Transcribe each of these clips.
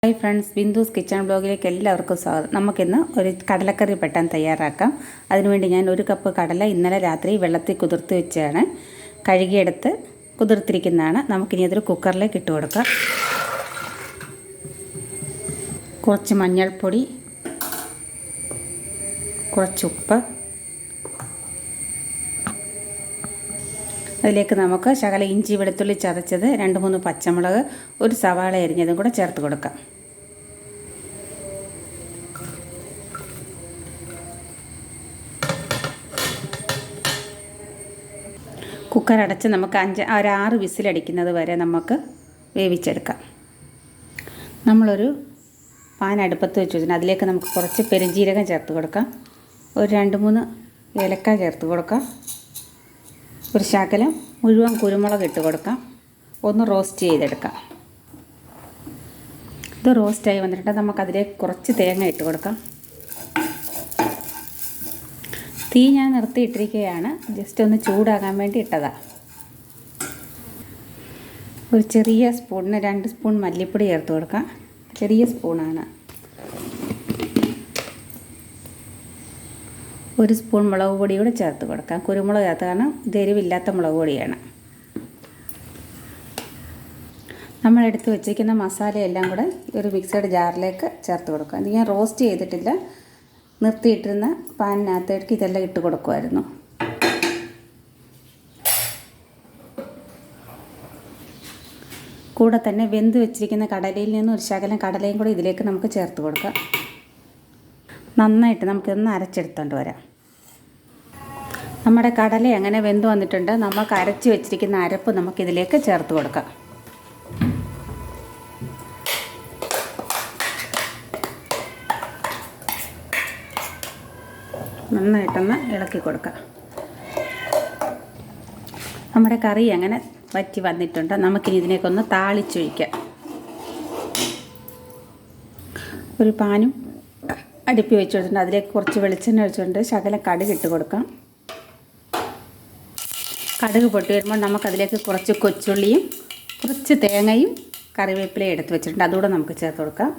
Hi friends, ബിന്ദുസ് kitchen ബ്ലോഗിലേക്ക് എല്ലാവർക്കും സ്വാഗതം. നമുക്കിന്ന് ഒരു കടലക്കറി പെട്ടെന്ന് തയ്യാറാക്കാം. അതിനുവേണ്ടി ഞാൻ 1 കപ്പ് കടല ഇന്നലെ രാത്രി വെള്ളത്തിൽ കുതിർത്ത് വെച്ചാണ്, കഴുകിയെടുത്ത് കുതിർത്തിരിക്കുന്നതാണ്. നമുക്കിനി അതൊരു കുക്കറിലേക്ക് ഇട്ട് കൊടുക്കാം. കുറച്ച് മഞ്ഞൾപ്പൊടി, കുറച്ച് ഉപ്പ്, അതിലേക്ക് നമുക്ക് ശകല ഇഞ്ചി വെളുത്തുള്ളി ചതച്ചത്, 2-3 പച്ചമുളക്, ഒരു സവാള അരിഞ്ഞതും കൂടെ ചേർത്ത് കൊടുക്കാം. കുക്കർ അടച്ച് നമുക്ക് 6 വിസിലടിക്കുന്നത് വരെ നമുക്ക് വേവിച്ചെടുക്കാം. നമ്മളൊരു പാൻ അടുപ്പത്ത് വെച്ച് വെച്ചിട്ട് അതിലേക്ക് നമുക്ക് കുറച്ച് പെരുംജീരകം ചേർത്ത് കൊടുക്കാം. ഒരു 2-3 ഏലക്ക ചേർത്ത് കൊടുക്കാം. ഒരു ശകലം മുഴുവൻ കുരുമുളക് ഇട്ട് കൊടുക്കാം. ഒന്ന് റോസ്റ്റ് ചെയ്തെടുക്കാം. ഇത് റോസ്റ്റായി വന്നിട്ട് നമുക്കതിലേക്ക് കുറച്ച് തേങ്ങ ഇട്ട് കൊടുക്കാം. തീ ഞാൻ നിർത്തിയിട്ടിരിക്കുകയാണ്, ജസ്റ്റ് ഒന്ന് ചൂടാകാൻ വേണ്ടി ഇട്ടതാണ്. ഒരു ചെറിയ സ്പൂണിന് 2 സ്പൂൺ മല്ലിപ്പൊടി ചേർത്ത് കൊടുക്കാം. ചെറിയ സ്പൂണാണ്. 1 സ്പൂൺ മുളക് പൊടി കൂടെ ചേർത്ത് കൊടുക്കാം. കുരുമുളക് ചേർത്ത്, കാരണം ഇത് എരിവില്ലാത്ത മുളക് പൊടിയാണ്. നമ്മൾ എടുത്ത് വെച്ചിരിക്കുന്ന മസാലയെല്ലാം കൂടെ ഒരു മിക്സഡ് ജാറിലേക്ക് ചേർത്ത് കൊടുക്കാം. ഇത് ഞാൻ റോസ്റ്റ് ചെയ്തിട്ടില്ല, നിർത്തിയിട്ടിരുന്ന പാനിനകത്തേക്ക് ഇതെല്ലാം ഇട്ട് കൊടുക്കുമായിരുന്നു. കൂടെ തന്നെ വെന്ത് വെച്ചിരിക്കുന്ന കടലയിൽ നിന്ന് ഒരു ശകലം കടലയും കൂടെ ഇതിലേക്ക് നമുക്ക് ചേർത്ത് കൊടുക്കാം. നന്നായിട്ട് നമുക്കൊന്ന് അരച്ചെടുത്തോണ്ട് വരാം. നമ്മുടെ കടല അങ്ങനെ വെന്ത് വന്നിട്ടുണ്ട്. നമുക്ക് അരച്ച് വെച്ചിരിക്കുന്ന അരപ്പ് നമുക്കിതിലേക്ക് ചേർത്ത് കൊടുക്കാം. നന്നായിട്ടൊന്ന് ഇളക്കി കൊടുക്കാം. നമ്മുടെ കറി അങ്ങനെ വറ്റി വന്നിട്ടുണ്ട്. നമുക്കിനി ഇതിനേക്കൊന്ന് താളിച്ചൊഴിക്കാം. ഒരു പാനും അടുപ്പി വെച്ച് കൊടുത്തിട്ടുണ്ട്. അതിലേക്ക് കുറച്ച് വെളിച്ചെണ്ണ ഒഴിച്ചുകൊണ്ട് ശകല കടുക് ഇട്ട് കൊടുക്കാം. കടുക് പൊട്ടി വരുമ്പോൾ നമുക്കതിലേക്ക് കുറച്ച് കൊച്ചുള്ളിയും കുറച്ച് തേങ്ങയും കറിവേപ്പിലയും എടുത്ത് വെച്ചിട്ടുണ്ട്. അതുകൂടെ നമുക്ക് ചേർത്ത് കൊടുക്കാം.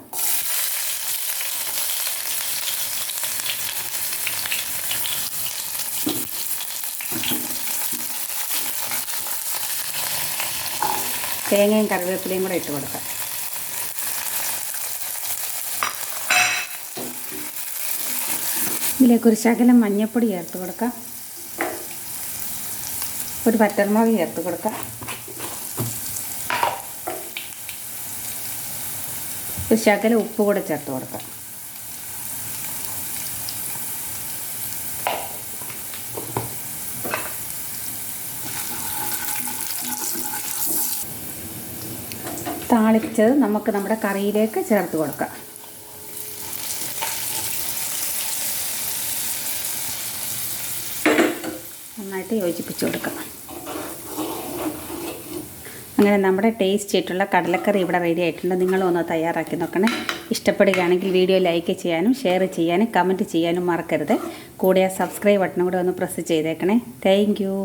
തേങ്ങയും കറിവേപ്പിലയും കൂടെ ഇട്ട് കൊടുക്കാം. ഇതിലേക്കൊരു ശകലം മഞ്ഞൾപ്പൊടി ചേർത്ത് കൊടുക്കാം. ഒരു വറ്റൽമുളക് ചേർത്ത് കൊടുക്കാം. ഒരു ശകലം ഉപ്പ് കൂടെ ചേർത്ത് കൊടുക്കാം. താളിച്ചത് നമുക്ക് നമ്മുടെ കറിയിലേക്ക് ചേർത്ത് കൊടുക്കാം. നന്നായിട്ട് യോജിപ്പിച്ച് കൊടുക്കാം. അങ്ങനെ നമ്മുടെ ടേസ്റ്റ് ആയിട്ടുള്ള കടലക്കറി ഇവിടെ റെഡി ആയിട്ടുണ്ട്. നിങ്ങളൊന്ന് തയ്യാറാക്കി നോക്കണേ. ഇഷ്ടപ്പെടുകയാണെങ്കിൽ വീഡിയോ ലൈക്ക് ചെയ്യാനും ഷെയർ ചെയ്യാനും കമൻറ്റ് ചെയ്യാനും മറക്കരുത്. കൂടെ ആ സബ്സ്ക്രൈബ് ബട്ടണും കൂടെ ഒന്ന് പ്രസ് ചെയ്തേക്കണേ. Thank you.